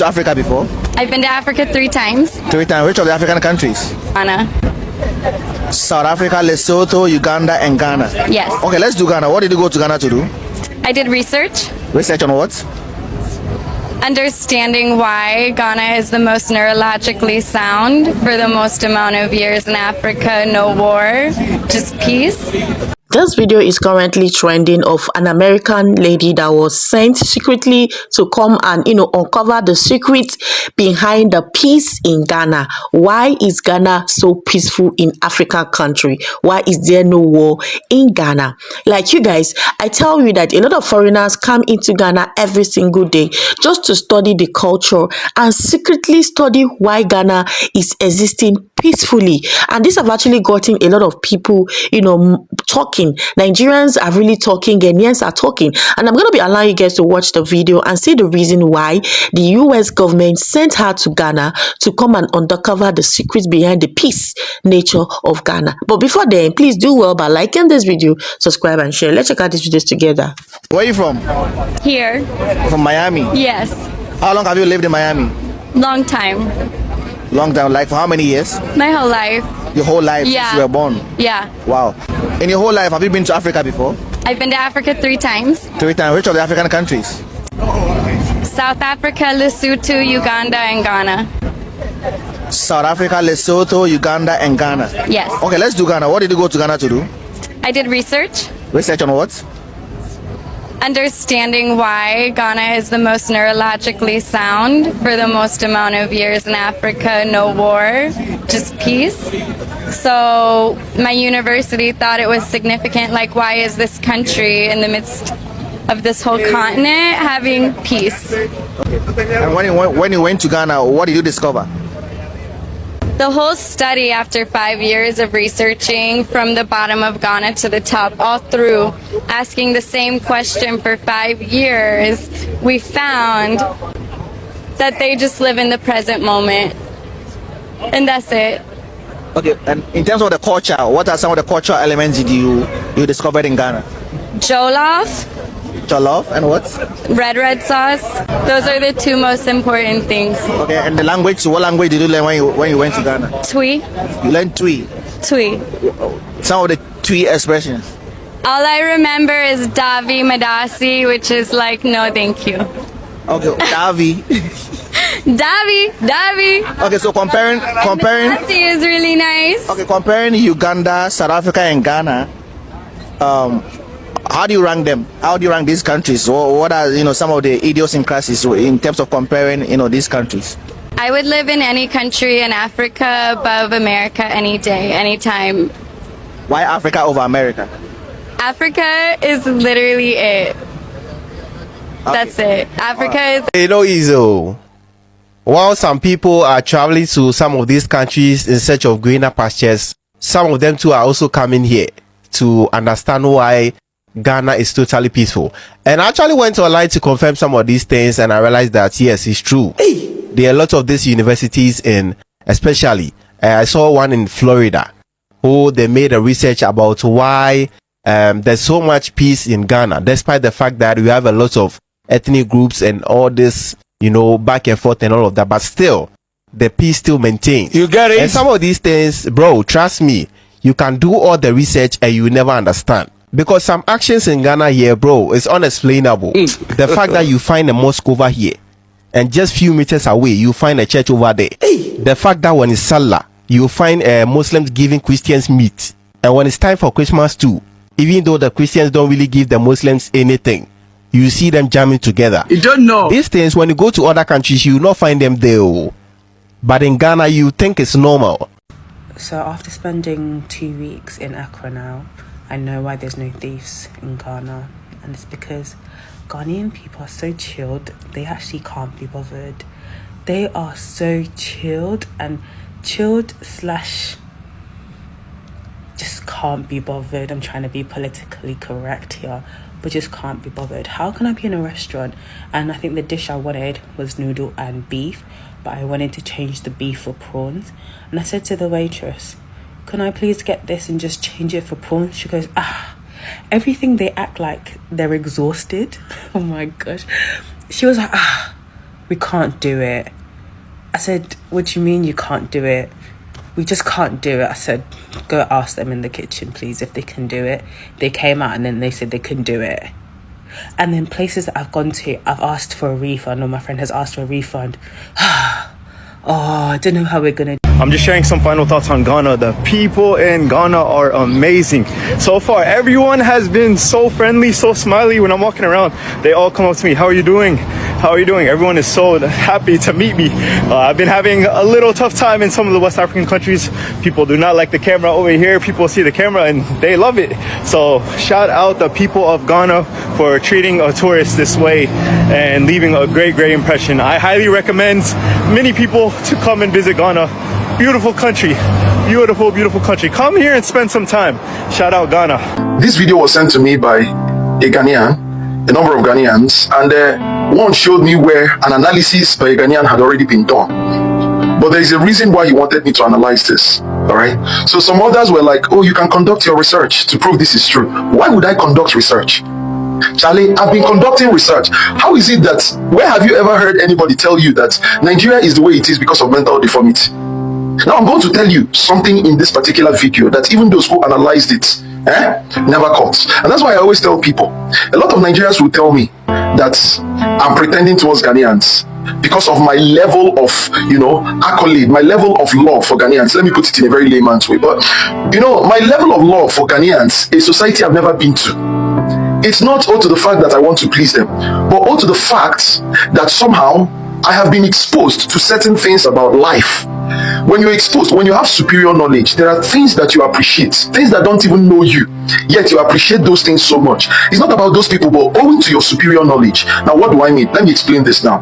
To Africa before? I've been to Africa 3 times. 3 times. Which of the African countries? Ghana. South Africa, Lesotho, Uganda, and Ghana. Yes. Okay, let's do Ghana. What did you go to Ghana to do? I did research. Research on what? Understanding why Ghana is the most neurologically sound for the most amount of years in Africa. No war, just peace. This video is currently trending of an American lady that was sent secretly to come and, uncover the secret behind the peace in Ghana. Why is Ghana so peaceful in African country? Why is there no war in Ghana? Like you guys, I tell you that a lot of foreigners come into Ghana every single day just to study the culture and secretly study why Ghana is existing peacefully. And this have actually gotten a lot of people, talking. Nigerians are really talking, Ghanaians are talking, and I'm going to be allowing you guys to watch the video and see the reason why the US government sent her to Ghana to come and uncover the secrets behind the peace nature of Ghana. But before then, please do well by liking this video, subscribe and share. Let's check out these videos together. Where are you from? Here. From Miami? Yes. How long have you lived in Miami? Long time. Long time, like for how many years? My whole life. Your whole life Yeah. since you were born? Yeah. Wow. In your whole life, have you been to Africa before? I've been to Africa 3 times. 3 times. Which of the African countries? South Africa, Lesotho, Uganda, and Ghana. South Africa, Lesotho, Uganda, and Ghana. Yes. Okay, let's do Ghana. What did you go to Ghana to do? I did research. Research on what? Understanding why Ghana is the most neurologically sound for the most amount of years in Africa. No war, just peace. So my university thought it was significant, like why is this country in the midst of this whole continent having peace? And when you went to Ghana, what did you discover? The whole study, after 5 years of researching from the bottom of Ghana to the top, all through asking the same question for 5 years, we found that they just live in the present moment. And that's it. Okay, and in terms of the culture, what are some of the cultural elements did you discovered in Ghana? Jollof, Jollof and what? red sauce. Those are the 2 most important things. Okay, and the language, what language did you learn when you went to Ghana? Twi. You learned Twi. Twi. Some of the Twi expressions. All I remember is Davi Madasi, which is like, no thank you. Okay, Davi. Davi. Okay, so comparing. Madasi is really nice. Okay, comparing Uganda, South Africa, and Ghana. How do you rank them? How do you rank these countries? What are some of the idiosyncrasies in terms of comparing these countries? I would live in any country in Africa above America any day, anytime. Why Africa over America? Africa is literally it. That's it. Africa is. Easy. While some people are traveling to some of these countries in search of greener pastures, some of them too are also coming here to understand why Ghana is totally peaceful. And I actually went online to confirm some of these things, and I realized that yes, it's true. There are a lot of these universities especially I saw one in Florida who they made a research about why there's so much peace in Ghana, despite the fact that we have a lot of ethnic groups and all this back and forth and all of that, but still the peace still maintains. You get it? And some of these things, bro, trust me, you can do all the research and you never understand. Because some actions in Ghana here, bro, is unexplainable. The fact that you find a mosque over here and just few meters away you find a church over there. The fact that when it's Salah, you find Muslims giving Christians meat, and when it's time for Christmas too, even though the Christians don't really give the Muslims anything, you see them jamming together. You don't know these things. When you go to other countries, you will not find them there. But in Ghana, you think it's normal. So after spending 2 weeks in Accra now, I know why there's no thieves in Ghana, and it's because Ghanaian people are so chilled, they actually can't be bothered. They are so chilled slash just can't be bothered. I'm trying to be politically correct here, but just can't be bothered. How can I be in a restaurant and I think the dish I wanted was noodle and beef, but I wanted to change the beef for prawns, and I said to the waitress, can I please get this and just change it for prawns? She goes, everything they act like they're exhausted. Oh my gosh. She was like, we can't do it. I said, what do you mean you can't do it? We just can't do it. I said, go ask them in the kitchen, please, if they can do it. They came out and then they said they couldn't do it. And then places that I've gone to, I've asked for a refund, or my friend has asked for a refund. I don't know how we're going to. I'm just sharing some final thoughts on Ghana. The people in Ghana are amazing. So far, everyone has been so friendly, so smiley when I'm walking around. They all come up to me, how are you doing? How are you doing? Everyone is so happy to meet me. I've been having a little tough time in some of the West African countries. People do not like the camera over here. People see the camera and they love it. So shout out the people of Ghana for treating a tourist this way and leaving a great impression. I highly recommend many people to come and visit Ghana. Beautiful country, beautiful country. Come here and spend some time. Shout out Ghana. This video was sent to me by a Ghanaian, a number of Ghanaians, and one showed me where an analysis by a Ghanaian had already been done. But there is a reason why he wanted me to analyze this. All right. So some others were like, oh, you can conduct your research to prove this is true. Why would I conduct research? Charlie, I've been conducting research. How is it that, where have you ever heard anybody tell you that Nigeria is the way it is because of mental deformity? Now I'm going to tell you something in this particular video that even those who analyzed it never caught. And that's why I always tell people, a lot of Nigerians will tell me that I'm pretending towards Ghanaians because of my level of, accolade, my level of love for Ghanaians. Let me put it in a very layman's way. But, my level of love for Ghanaians, a society I've never been to. It's not owed to the fact that I want to please them, but owed to the fact that somehow I have been exposed to certain things about life. When you're exposed, when you have superior knowledge, there are things that you appreciate, things that don't even know you, yet you appreciate those things so much. It's not about those people, but owing to your superior knowledge. Now, what do I mean? Let me explain this now.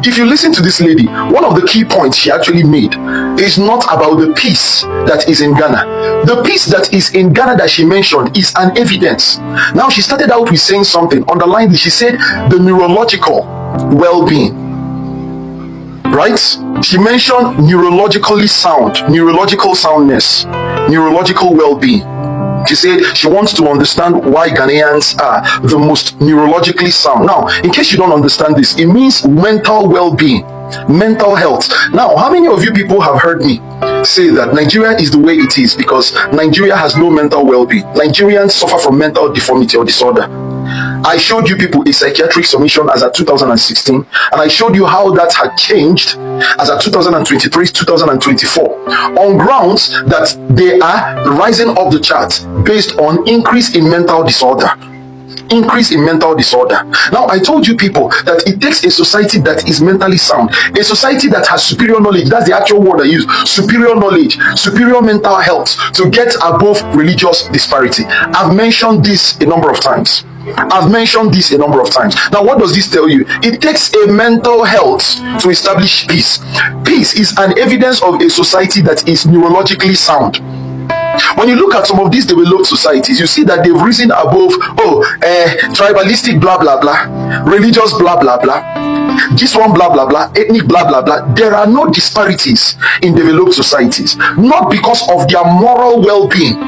If you listen to this lady, one of the key points she actually made is not about the peace that is in Ghana. The peace that is in Ghana that she mentioned is an evidence. Now, she started out with saying something, underlined it. She said the neurological well-being. Right? She mentioned neurologically sound, neurological soundness, neurological well-being. She said she wants to understand why Ghanaians are the most neurologically sound. Now, in case you don't understand this, it means mental well-being, mental health. Now, how many of you people have heard me say that Nigeria is the way it is because Nigeria has no mental well-being? Nigerians suffer from mental deformity or disorder. I showed you people a psychiatric submission as at 2016, and I showed you how that had changed as at 2023, 2024, on grounds that they are rising up the chart based on increase in mental disorder. Increase in mental disorder. Now, I told you people that it takes a society that is mentally sound, a society that has superior knowledge, that's the actual word I use, superior knowledge, superior mental health, to get above religious disparity. I've mentioned this a number of times. Now, what does this tell you? It takes a mental health to establish peace. Peace is an evidence of a society that is neurologically sound. When you look at some of these developed societies, you see that they've risen above, tribalistic blah blah blah, religious blah blah blah, this one blah blah blah, ethnic blah blah blah. There are no disparities in developed societies, not because of their moral well-being.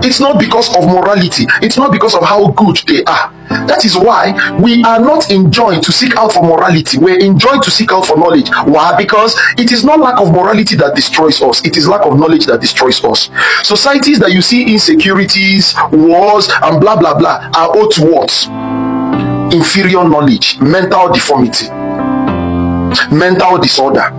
It's not because of morality. It's not because of how good they are. That is why we are not enjoined to seek out for morality. We're enjoined to seek out for knowledge. Why? Because it is not lack of morality that destroys us. It is lack of knowledge that destroys us. Societies that you see insecurities, wars, and blah blah blah are owed to what? Inferior knowledge, mental deformity, mental disorder.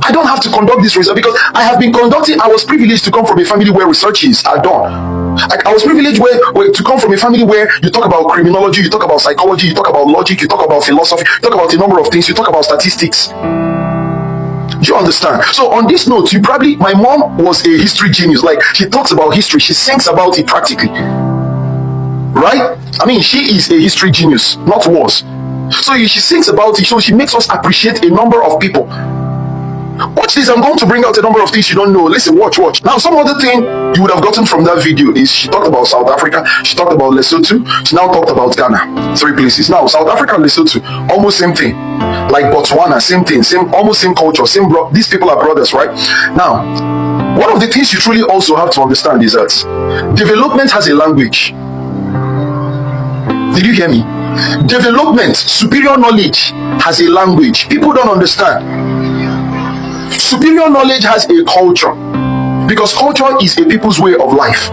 I don't have to conduct this research because I have been conducting. I was privileged to come from a family where researches are done. Like, I was privileged to come from a family where you talk about criminology, you talk about psychology, you talk about logic, you talk about philosophy, you talk about a number of things, you talk about statistics. Do you understand? So on this note, my mom was a history genius. Like, she talks about history, she thinks about it practically. Right? I mean, she is a history genius, not was. So she thinks about it, so she makes us appreciate a number of people. Watch this, I'm going to bring out a number of things you don't know. Listen, watch. Now, some other thing you would have gotten from that video is she talked about South Africa, she talked about Lesotho, she now talked about Ghana. 3 places. Now, South Africa and Lesotho, almost same thing. Like Botswana, same thing, almost same culture, these people are brothers, right? Now, one of the things you truly also have to understand is that development has a language. Did you hear me? Development, superior knowledge has a language. People don't understand. Superior knowledge has a culture, because culture is a people's way of life.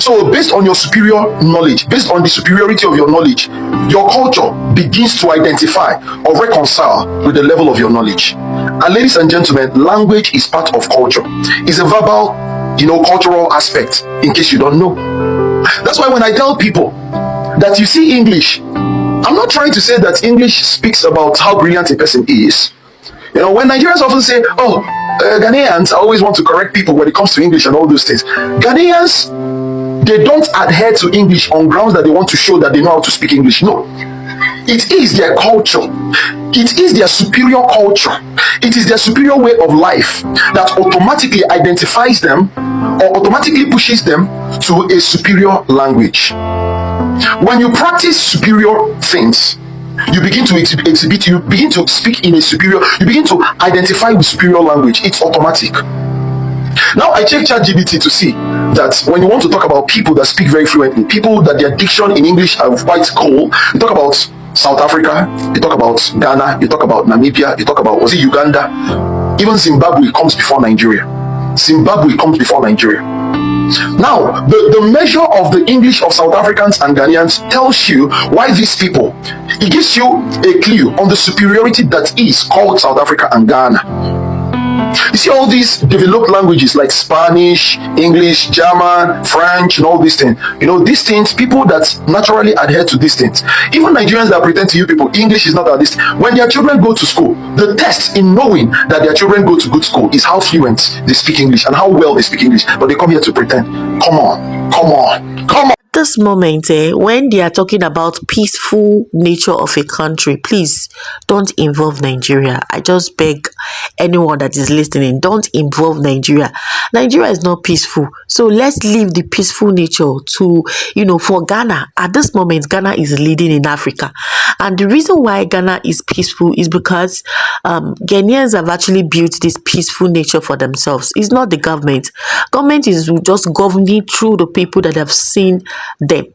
So based on your superior knowledge, based on the superiority of your knowledge, your culture begins to identify or reconcile with the level of your knowledge. And ladies and gentlemen, language is part of culture. It's a verbal, cultural aspect, in case you don't know. That's why when I tell people that you see English, I'm not trying to say that English speaks about how brilliant a person is. When Nigerians often say, Ghanaians always want to correct people when it comes to English and all those things. Ghanaians, they don't adhere to English on grounds that they want to show that they know how to speak English. No. It is their culture. It is their superior culture. It is their superior way of life that automatically identifies them or automatically pushes them to a superior language. When you practice superior things, you begin to exhibit, you begin to speak in a superior, you begin to identify with superior language. It's automatic. Now I check ChatGPT to see that when you want to talk about people that speak very fluently, people that their diction in English are quite cool, you talk about South Africa, you talk about Ghana, you talk about Namibia, you talk about, was it Uganda? Even Zimbabwe comes before Nigeria. Zimbabwe comes before Nigeria. Now, the measure of the English of South Africans and Ghanaians tells you why these people, it gives you a clue on the superiority that is called South Africa and Ghana. You see all these developed languages like Spanish, English, German, French, and all these things. These things, people that naturally adhere to these things. Even Nigerians that pretend to you people, English is not that this. When their children go to school, the test in knowing that their children go to good school is how fluent they speak English and how well they speak English. But they come here to pretend. Come on. This moment, when they are talking about peaceful nature of a country, please don't involve Nigeria. I just beg anyone that is listening, don't involve Nigeria. Nigeria is not peaceful. So let's leave the peaceful nature to, for Ghana. At this moment, Ghana is leading in Africa. And the reason why Ghana is peaceful is because Ghanaians have actually built this peaceful nature for themselves. It's not the government. Government is just governing through the people that have seen them.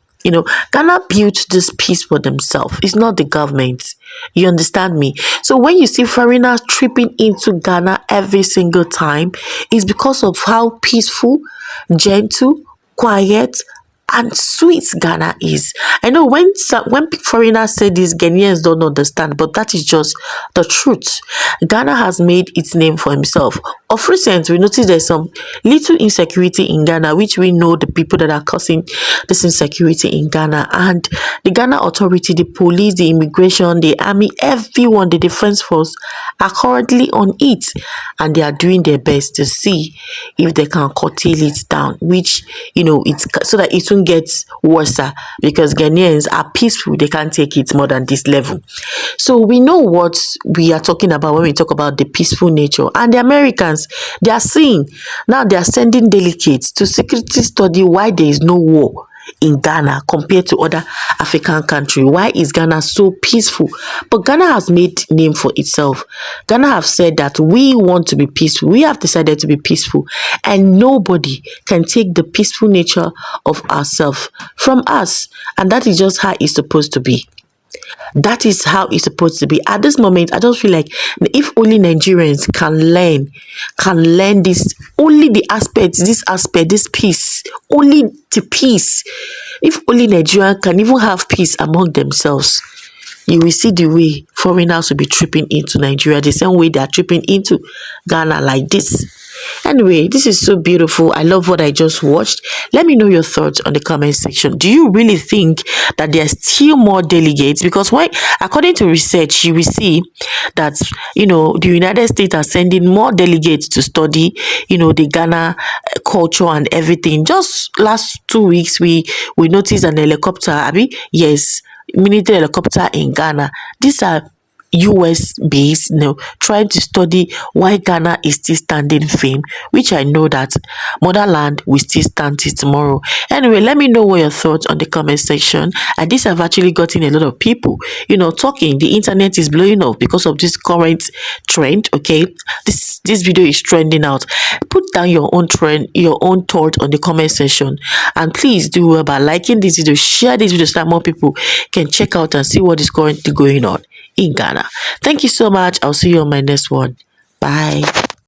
Ghana built this peace for themselves. It's not the government. You understand me? So when you see foreigners tripping into Ghana every single time, it's because of how peaceful, gentle, quiet, and sweet Ghana is. I know when foreigners say this, Ghanaians don't understand, but that is just the truth. Ghana has made its name for himself. Of recent, we noticed there's some little insecurity in Ghana, which we know the people that are causing this insecurity in Ghana. And the Ghana authority, the police, the immigration, the army, everyone, the defense force are currently on it. And they are doing their best to see if they can curtail it down, which, it's so that it won't get worse, because Ghanaians are peaceful. They can't take it more than this level. So we know what we are talking about when we talk about the peaceful nature. And the Americans, they are seeing, now they are sending delegates to secretly study why there is no war in Ghana compared to other African countries. Why is Ghana so peaceful? But Ghana has made name for itself. Ghana have said that we want to be peaceful. We have decided to be peaceful, and nobody can take the peaceful nature of ourselves from us. And that is just how it's supposed to be. That is how it's supposed to be. At this moment, I just feel like if only Nigerians can learn this, only the aspect, this peace, only the peace. If only Nigerians can even have peace among themselves, you will see the way foreigners will be tripping into Nigeria, the same way they are tripping into Ghana like this. Anyway, this is so beautiful. I love what I just watched. Let me know your thoughts on the comment section. Do you really think that there are still more delegates? Because according to research, you will see that, the United States are sending more delegates to study, the Ghana culture and everything. Just last 2 weeks, we noticed an helicopter, military helicopter in Ghana. These are US based, trying to study why Ghana is still standing firm, which I know that motherland will still stand till tomorrow. Anyway, let me know what your thoughts on the comment section. And this have actually gotten a lot of people, talking. The internet is blowing up because of this current trend. Okay, this video is trending out. Put down your own trend, your own thought on the comment section, and please do well by liking this video, share this video so that more people can check out and see what is currently going on in Ghana. Thank you so much. I'll see you on my next one. Bye.